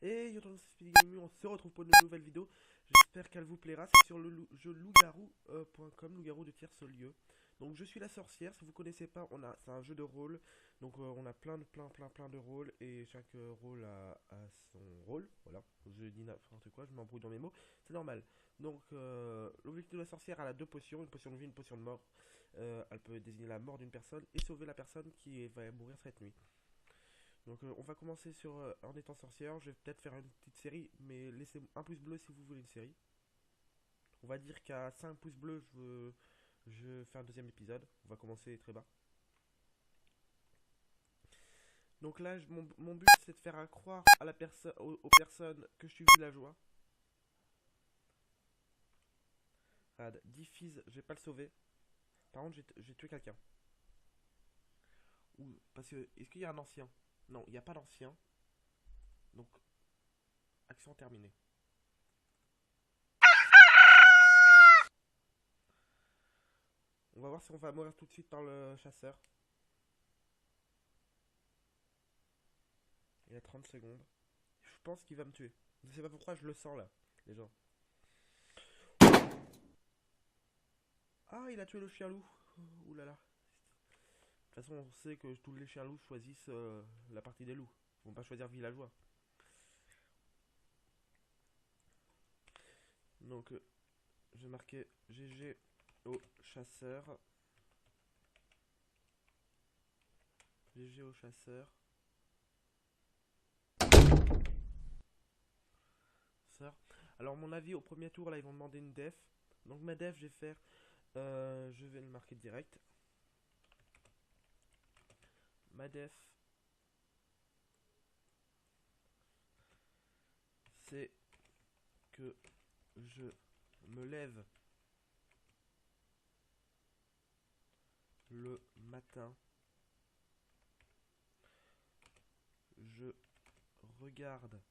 Et yo, dans Speedy Gaming, on se retrouve pour une nouvelle vidéo. J'espère qu'elle vous plaira. C'est sur le jeu loup-garou.com, loup-garou de tierce lieu. Donc je suis la sorcière. Si vous connaissez pas, c'est un jeu de rôle. Donc on a plein de rôles et chaque rôle a son rôle. Voilà. Je dis n'importe quoi, je m'embrouille dans mes mots. C'est normal. Donc l'objectif de la sorcière, elle a deux potions, une potion de vie, une potion de mort. Elle peut désigner la mort d'une personne et sauver la personne qui va mourir cette nuit. Donc on va commencer en étant sorcière. Je vais peut-être faire une petite série, mais laissez un pouce bleu si vous voulez une série. On va dire qu'à 5 pouces bleus, je fais un deuxième épisode. On va commencer très bas. Donc là, mon but c'est de faire croire à aux personnes que je suis villageois. Regarde, Diffuse, je vais pas le sauver. Par contre, j'ai tué quelqu'un. Parce que, est-ce qu'il y a un ancien? Non, il n'y a pas d'ancien. Donc, action terminée. On va voir si on va mourir tout de suite par le chasseur. Il y a 30 secondes. Je pense qu'il va me tuer. Je sais pas pourquoi je le sens là, les gens. Ah, il a tué le chien loup. Ouh là là. De toute façon, on sait que tous les chiens loups choisissent la partie des loups. Ils vont pas choisir villageois. Donc, je vais marquer GG au chasseur. GG au chasseur. Alors, mon avis, au premier tour, là, ils vont demander une def. Donc, ma def, je vais faire. Je vais le marquer direct. Ma def, c'est que je me lève le matin. Je regarde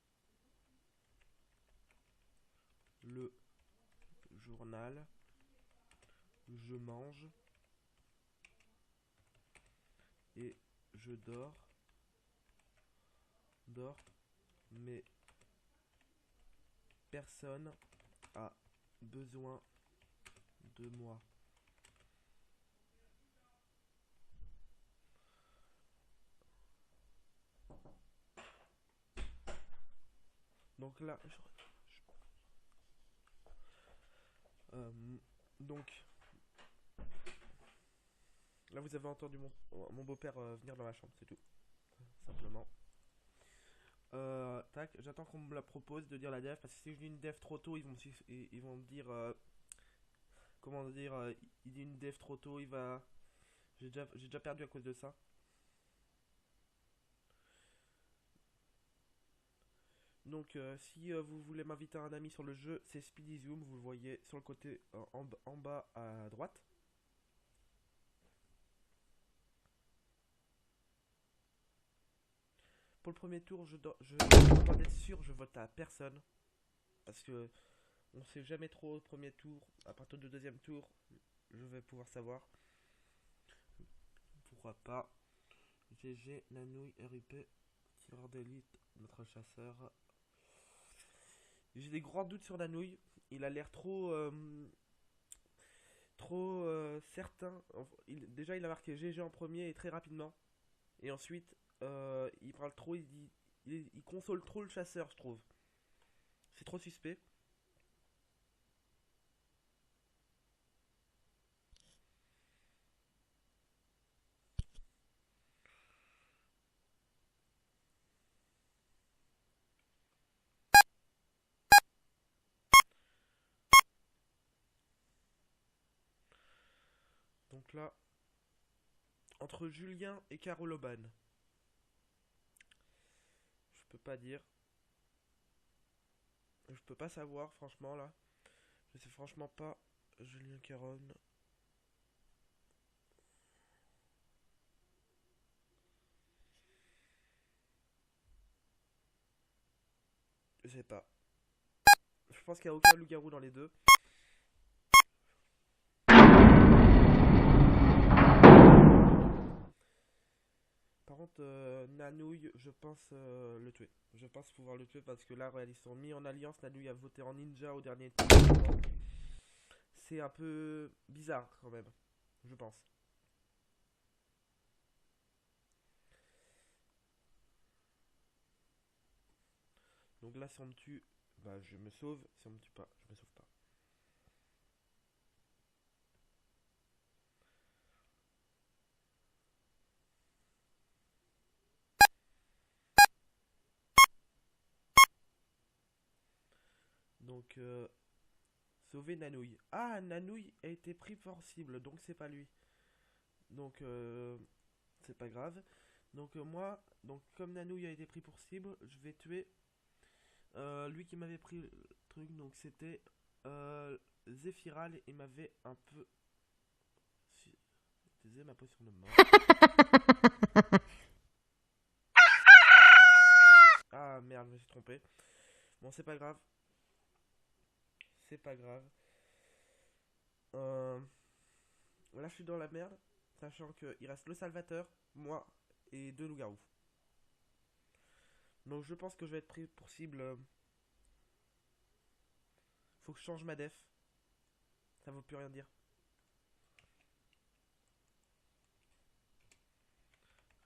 le journal. Je mange. Et je dors. Mais personne a besoin de moi. Donc là, donc là vous avez entendu mon beau-père venir dans ma chambre, c'est tout, simplement. Tac, j'attends qu'on me la propose de dire la def, parce que si je dis une def trop tôt, ils vont me dire comment dire, il dit une def trop tôt, j'ai déjà perdu à cause de ça. Donc si vous voulez m'inviter un ami sur le jeu, c'est Speedy Zoom, vous le voyez sur le côté en bas à droite. Pour le premier tour, pour être sûr, je vote à personne. Parce que on sait jamais trop au premier tour. À partir du deuxième tour, je vais pouvoir savoir. Pourquoi pas. GG, Nanouille, RIP, tireur d'élite, notre chasseur. J'ai des grands doutes sur Nanouille. Il a l'air trop certain. Déjà, il a marqué GG en premier et très rapidement. Et ensuite, il parle trop, il console trop le chasseur, je trouve. C'est trop suspect. Donc là, entre Julien et Carole Oban, je peux pas dire. Je peux pas savoir, franchement, là. Je sais franchement pas. Julien Caron. Je sais pas. Je pense qu'il n'y a aucun loup-garou dans les deux. Par contre Nanouille, je pense le tuer. Je pense pouvoir le tuer parce que là, regarde, ils sont mis en alliance. Nanouille a voté en ninja au dernier tour. C'est un peu bizarre quand même, je pense. Donc là, si on me tue, bah je me sauve. Si on me tue pas, je me sauve pas. Donc, sauver Nanouille. Ah, Nanouille a été pris pour cible, donc c'est pas lui. Donc, c'est pas grave. Donc, moi, donc comme Nanouille a été pris pour cible, je vais tuer lui qui m'avait pris le truc. Donc, c'était Zéphiral. Il m'avait un peu utilisé ma potion de mort. Ah merde, je me suis trompé. Bon, c'est pas grave. C'est pas grave. Euh, Là, je suis dans la merde. Sachant qu'il reste le Salvateur, moi et deux loups-garous. Donc, je pense que je vais être pris pour cible. Faut que je change ma def. Ça vaut plus rien dire.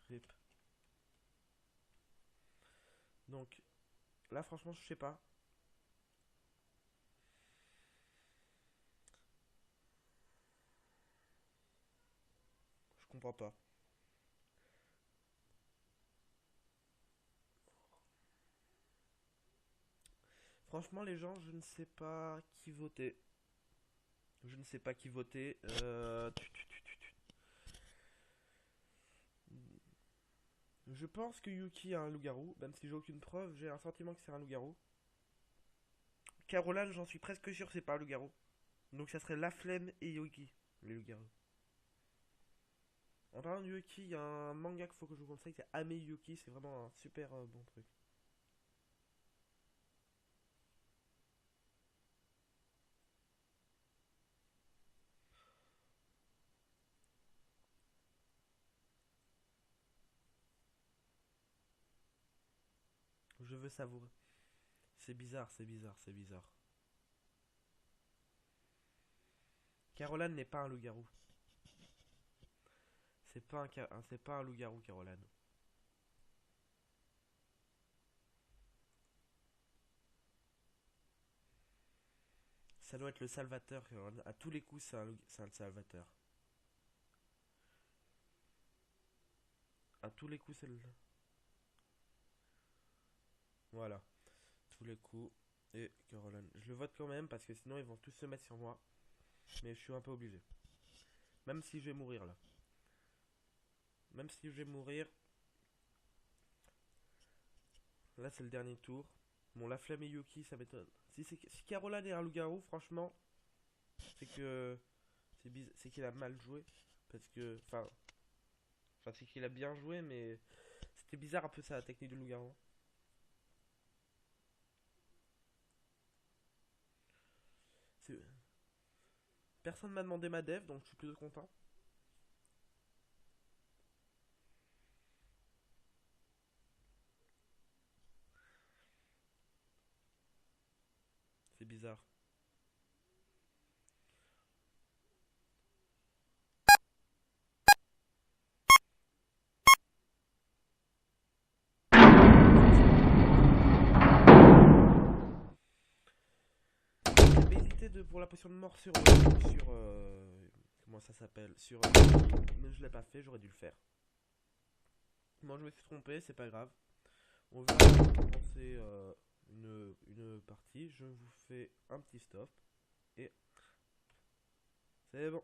Rip. Donc, là, franchement, je sais pas. Je comprends pas. Franchement, les gens, je ne sais pas qui voter. Je ne sais pas qui voter. Je pense que Yuki a un loup-garou. Même si j'ai aucune preuve, j'ai un sentiment que c'est un loup-garou. Caroline, j'en suis presque sûr que c'est pas un loup-garou. Donc ça serait La Flemme et Yuki, les loups-garous. En parlant de Yuki, il y a un manga qu'il faut que je vous conseille, c'est Ame Yuki. C'est vraiment un super bon truc. Je veux savourer. C'est bizarre, c'est bizarre, c'est bizarre. Caroline n'est pas un loup-garou. C'est pas un loup-garou, Caroline. Ça doit être le Salvateur, Caroline. À tous les coups, c'est un Salvateur. À tous les coups, c'est le. Voilà. Tous les coups. Et Caroline. Je le vote quand même parce que sinon ils vont tous se mettre sur moi. Mais je suis un peu obligé. Même si je vais mourir là. Même si je vais mourir. Là, c'est le dernier tour. Bon, La Flemme et Yuki, ça m'étonne. Si Caroline est un loup-garou, franchement, c'est que. C'est qu'il a mal joué. Parce que. Enfin, c'est qu'il a bien joué, mais. C'était bizarre un peu sa technique de loup-garou. C'est- Personne m'a demandé ma dev, donc je suis plutôt content. C'est bizarre. J'avais hésité pour la potion de mort comment ça s'appelle? Mais je l'ai pas fait, j'aurais dû le faire. Moi je me suis trompé, c'est pas grave. On va commencer une partie. Je vous fais un petit stop. Et c'est bon.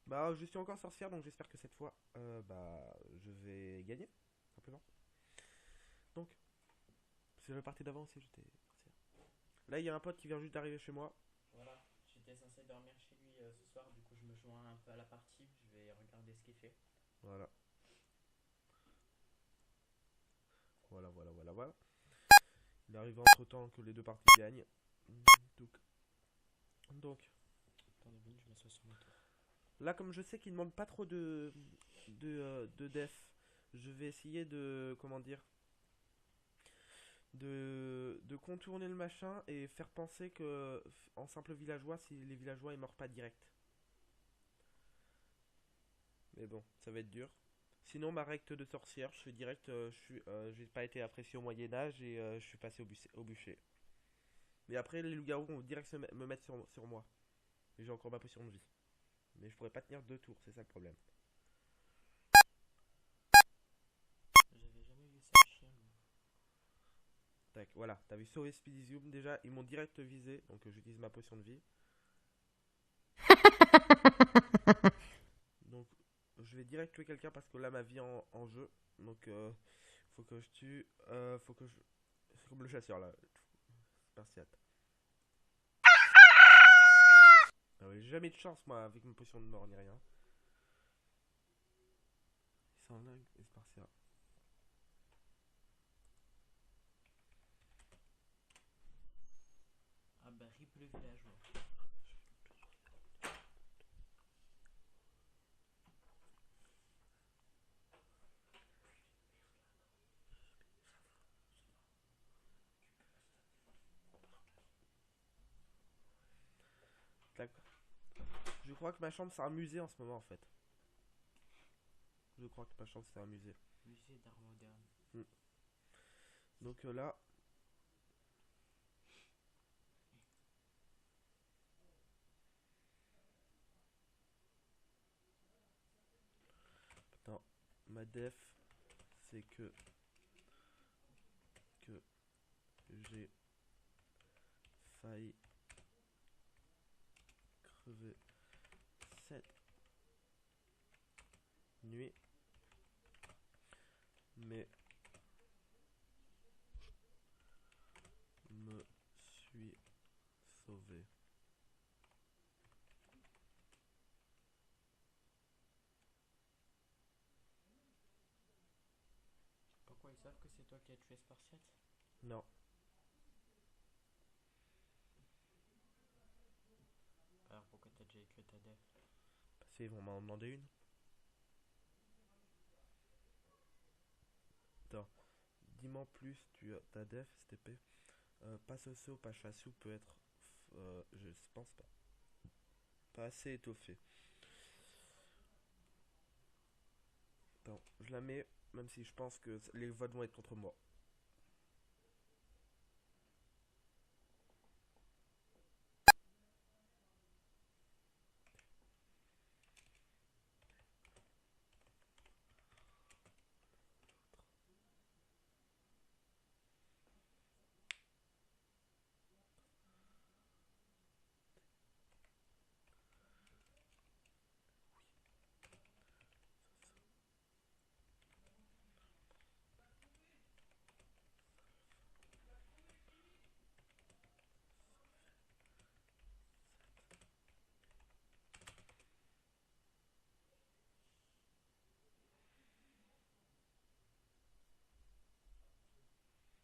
Bah je suis encore sorcière donc j'espère que cette fois bah je vais gagner. Simplement. Donc, c'est la partie d'avant aussi j'étais sorcière. Là il y a un pote qui vient juste d'arriver chez moi. Voilà, j'étais censé dormir chez lui ce soir, du coup je me joins un peu à la partie, je vais regarder ce qu'il fait. Voilà. Voilà. Il arrive entre temps que les deux parties gagnent. Donc, Attends 2 minutes, je m'assois sur mon tour. là, comme je sais qu'il demande pas trop de def, je vais essayer de, comment dire, de contourner le machin et faire penser que en simple villageois, si les villageois ils meurent pas direct. Mais bon, ça va être dur. Sinon, ma recte de sorcière, je fais direct, j'ai pas été apprécié au Moyen-Âge et je suis passé au bûcher. Mais après, les loups-garous vont direct me mettre sur moi. Et j'ai encore ma potion de vie. Mais je pourrais pas tenir 2 tours, c'est ça le problème. J'avais jamais vu ça chez moi. Tac, voilà, t'avais sauvé Speedizium. Déjà, ils m'ont direct visé, donc j'utilise ma potion de vie. Donc, je vais direct tuer quelqu'un parce que là, ma vie est en jeu. Donc, faut que je tue. Faut que je. C'est comme le chasseur là. Spartiate. Ah ouais, j'ai jamais de chance, moi, avec ma potion de mort ni rien. Ils sont là, les Spartiates. Ah bah rip le villageois. Tac. Je crois que ma chambre, c'est un musée en ce moment, en fait. Je crois que ma chambre, c'est un musée. Musée d'art moderne. Donc là. Attends, ma def, c'est que j'ai failli crever cette nuit, mais me suis sauvé. Pourquoi ils savent que c'est toi qui as tué Spartiate? Non, Alors pourquoi t'as déjà écrit ta def? parce qu'ils vont m'en demander une. Attends, dis-moi en plus, tu as ta def, STP. Pas socio, pas chassou peut être. Je pense pas. Pas assez étoffé. Attends, je la mets, même si je pense que les votes vont être contre moi.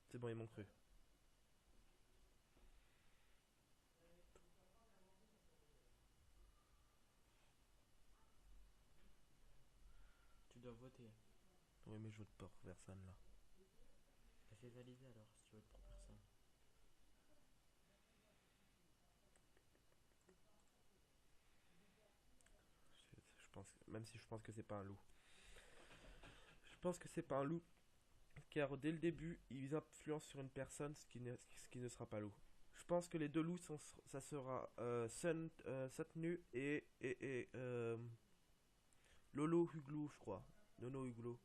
C'est bon, ils m'ont cru. Tu dois voter. Oui, mais je vote pour personne là. Bah fais valider alors si tu votes pour personne. Je pense, même si je pense que c'est pas un loup. Je pense que c'est pas un loup, car dès le début, ils influencent sur une personne, ce qui ne sera pas loup. Je pense que les deux loups, ça sera Satnu et Lolo Huglou, je crois. Nono Huglou.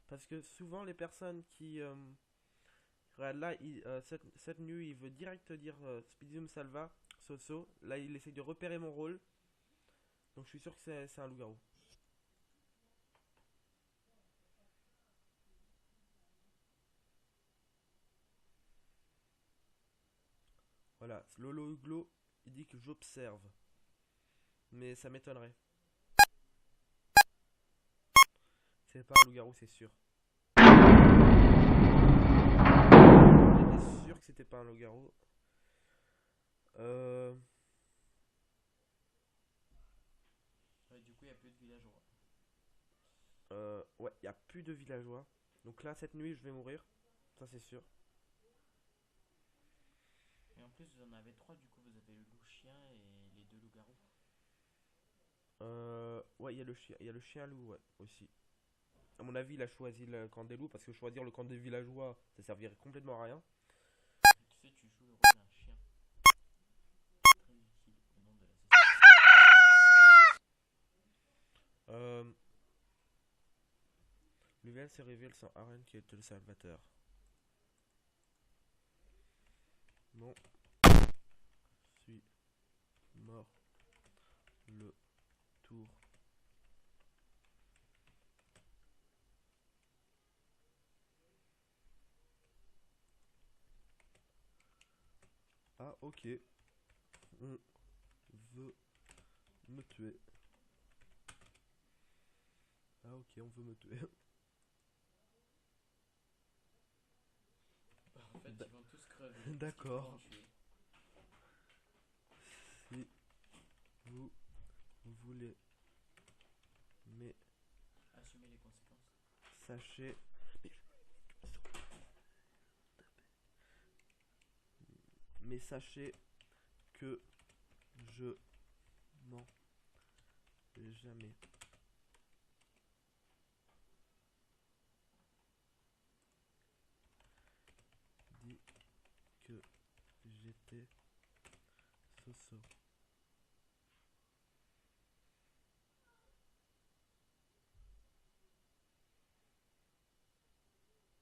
Parce que souvent, les personnes qui. Regarde, là, Satnu, il veut direct dire Speedium Salva, Soso. Là, il essaye de repérer mon rôle. Donc, je suis sûr que c'est un loup-garou. Voilà, Lolo Huglou, il dit que j'observe. Mais ça m'étonnerait. C'est pas un loup-garou, c'est sûr. J'étais sûr que c'était pas un loup-garou. Ouais, il n'y a plus de villageois. Donc là, cette nuit, je vais mourir. Ça, c'est sûr. Et en plus, vous en avez trois, du coup, vous avez le loup chien et les deux loups-garous. Ouais, il y a le chien loup, ouais, aussi. À mon avis, il a choisi le camp des loups parce que choisir le camp des villageois, ça servirait complètement à rien. Tu sais, tu joues le rôle d'un chien. Très utile au nom de la société. Euh, L'UVL se révèle sans Aren qui est le salvateur. Non, suis mort le tour. Ah, ok. On veut me tuer. Ah, ok, on veut me tuer. Bah, en fait, D- ils vont tous crever. Parce qu'il faut en D'accord. tuer. Si vous voulez, mais Assumer les conséquences. sachez. Mais sachez que je mens jamais. Dit que j'étais Soso.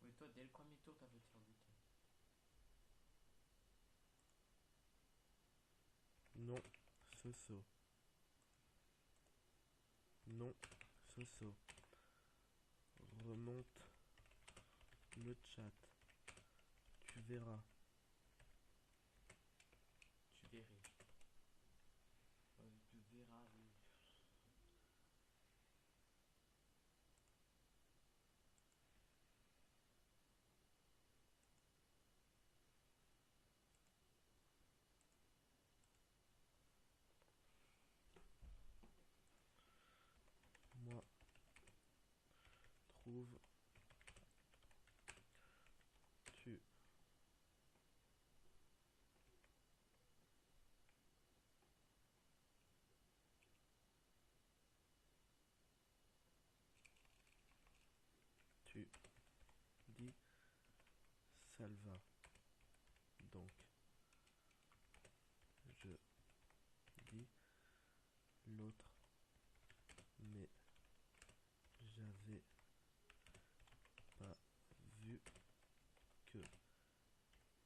Oui, toi, dès le premier tour, t'as fait te faire buter. Non, Soso. Non, Soso. Remonte le chat. Tu verras. Tu verrais. Tu verras, oui. Moi, trouve. Tu. Tu dis Salva. Donc, je dis l'autre. Mais j'avais pas vu que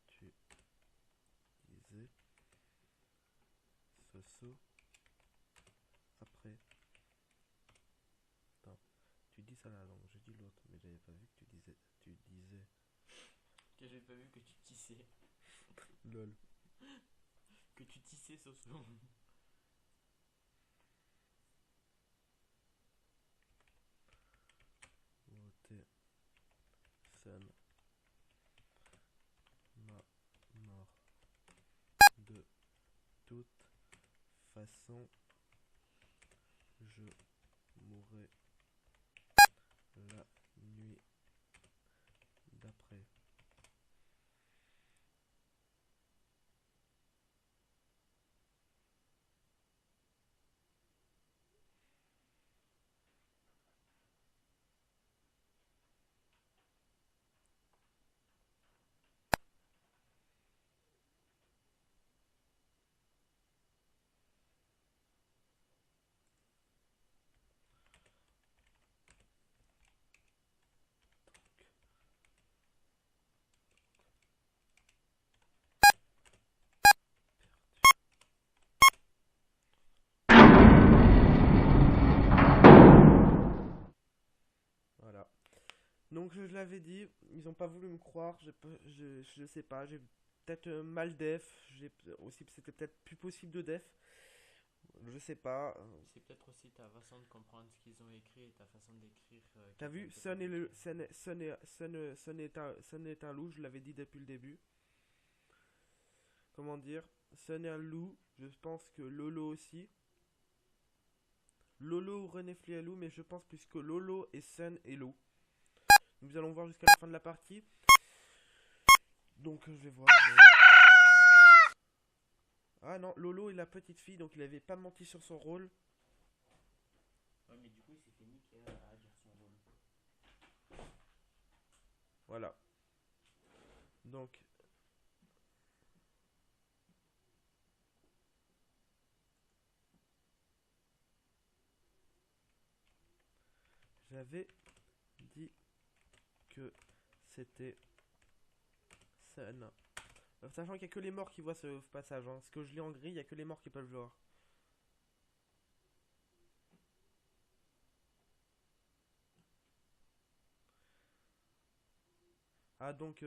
tu disais Soso après. Attends, tu dis ça là, donc je dis l'autre, mais j'avais pas vu que tu disais. Tu disais. Que j'ai pas vu que tu tissais. Lol. Que tu tissais, Soso. Voter. Sun. Ma mort. De toute façon, je mourrai la nuit d'après. Voilà. Donc je l'avais dit, ils ont pas voulu me croire, je sais pas, j'ai peut-être mal def, j'ai aussi c'était peut-être plus possible de def, je sais pas. C'est peut-être aussi ta façon de comprendre ce qu'ils ont écrit et ta façon d'écrire qui T'as était un vu, peu compliquée. Sun est un loup, je l'avais dit depuis le début. Comment dire, Sun est un loup, je pense que Lolo aussi. Lolo ou Renefli et loup, mais je pense plus que Lolo et Sun et loup. Nous allons voir jusqu'à la fin de la partie. Donc je vais voir. Ah non, Lolo est la petite fille, donc il avait pas menti sur son rôle. Ouais, mais du coup, il s'est fait niquer à dire son rôle. Voilà. Donc. J'avais dit que c'était Sun. Sachant qu'il n'y a que les morts qui voient ce passage. Hein. Ce que je lis en gris, il n'y a que les morts qui peuvent le voir. Ah donc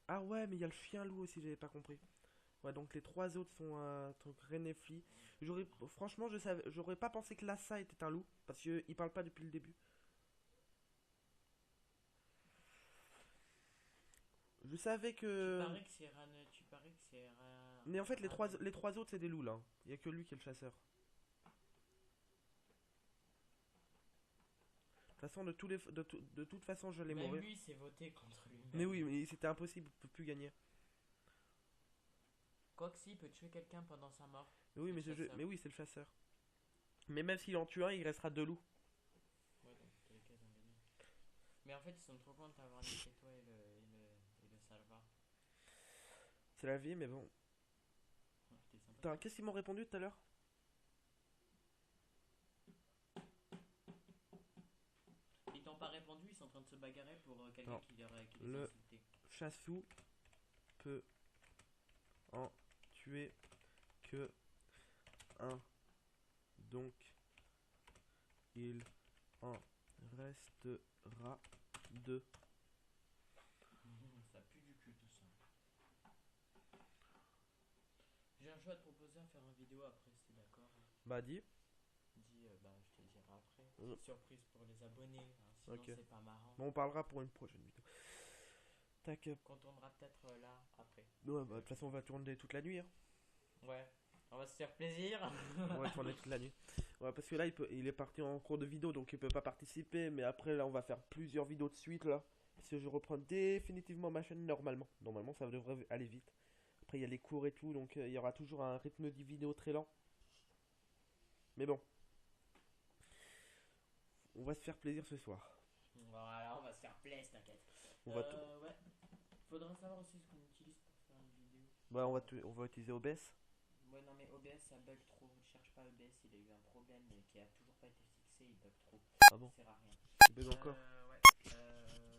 ah ouais, mais il y a le chien loup aussi, j'avais pas compris. Ouais, donc les trois autres sont donc Renefli. J'aurais franchement, j'aurais pas pensé que Lassa était un loup parce qu'il parle pas depuis le début. Je savais que Tu parais que c'est mais en fait les trois autres c'est des loups là. Il y a que lui qui est le chasseur. De toute façon, de toute façon, je l'ai Même mourir. lui s'est voté contre lui. Mais oui, mais c'était impossible, il peut plus gagner. Quoique si, il peut tuer quelqu'un pendant sa mort. Mais oui, Le mais, chasseur. mais oui, c'est le chasseur. Mais même s'il en tue un, il restera deux loups. Ouais, donc tous les cas, ils ont gagné. Mais en fait, ils sont trop contents d'avoir niqué toi et le Salva. C'est la vie, mais bon. Ouais, t'es sympa. Putain, qu'est-ce qu'ils m'ont répondu tout à l'heure? Ils t'ont pas répondu, ils sont en train de se bagarrer pour quelqu'un Non. qui les a Le- insultés. Chassou peut en tuer que un. Donc, il en restera deux. Ça pue du cul tout ça. J'ai un jeu à te proposer à faire une vidéo après, si t'es d'accord. Bah, dis. Dis, bah je te le dirai après. Mm. Surprise pour les abonnés, hein, sinon Ok. c'est pas marrant. Bon, on parlera pour une prochaine vidéo. Tac. Qu'on tournera peut-être là après. Ouais, bah, de toute façon, on va tourner toute la nuit. Hein. Ouais, on va se faire plaisir. On va tourner toute la nuit. Ouais, parce que là, il est parti en cours de vidéo, donc il peut pas participer. Mais après, là, on va faire plusieurs vidéos de suite, là. Parce que je reprends définitivement ma chaîne normalement. Normalement, ça devrait aller vite. Après, il y a les cours et tout, donc il y aura toujours un rythme de vidéo très lent. Mais bon. On va se faire plaisir ce soir. Voilà, on va se faire plaisir, t'inquiète. On va Ouais. Faudra savoir aussi ce qu'on utilise pour faire une vidéo. Bah, on va utiliser OBS. Ouais, non, mais OBS ça bug trop. Cherche pas OBS, il a eu un problème mais qui a toujours pas été fixé, il bug trop. Ah bon? Ça sert à rien. Il bug encore. Ouais.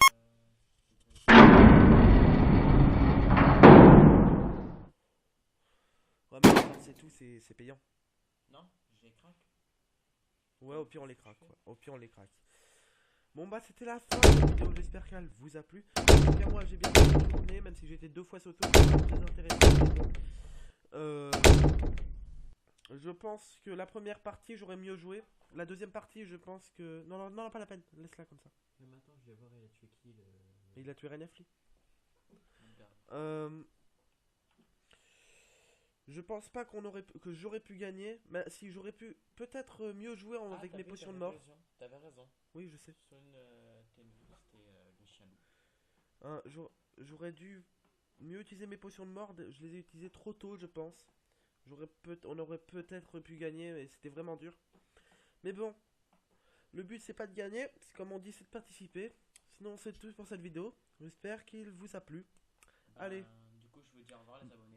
Ouais, mais c'est tout, c'est payant. Non, j'ai crack. Ouais, au pire, on les craque. Ouais. Au pire, on les craque. Bon, bah, c'était la fin de la vidéo. J'espère qu'elle vous a plu. En tout cas, moi, j'ai bien tourné, même si j'étais 2 fois sauté. C'était très intéressant. Mais bon. Je pense que la première partie, j'aurais mieux joué. La deuxième partie, je pense que. Non, pas la peine. Laisse-la comme ça. Mais maintenant, je vais voir, il a tué qui Il a tué Renefli. Regarde. Je pense pas que j'aurais pu gagner. Mais si j'aurais pu peut-être mieux jouer avec t'as mes vu, potions de t'avais mort. raison, T'avais raison. Oui, je sais. Sun Tengu, c'était le chien loup. Hein, j'aurais dû mieux utiliser mes potions de mort. Je les ai utilisées trop tôt, je pense. On aurait peut-être pu gagner, mais c'était vraiment dur. Mais bon, le but c'est pas de gagner, c'est comme on dit, c'est de participer. Sinon, c'est tout pour cette vidéo. J'espère qu'il vous a plu. Allez. Du coup, je vous dis au revoir les abonnés.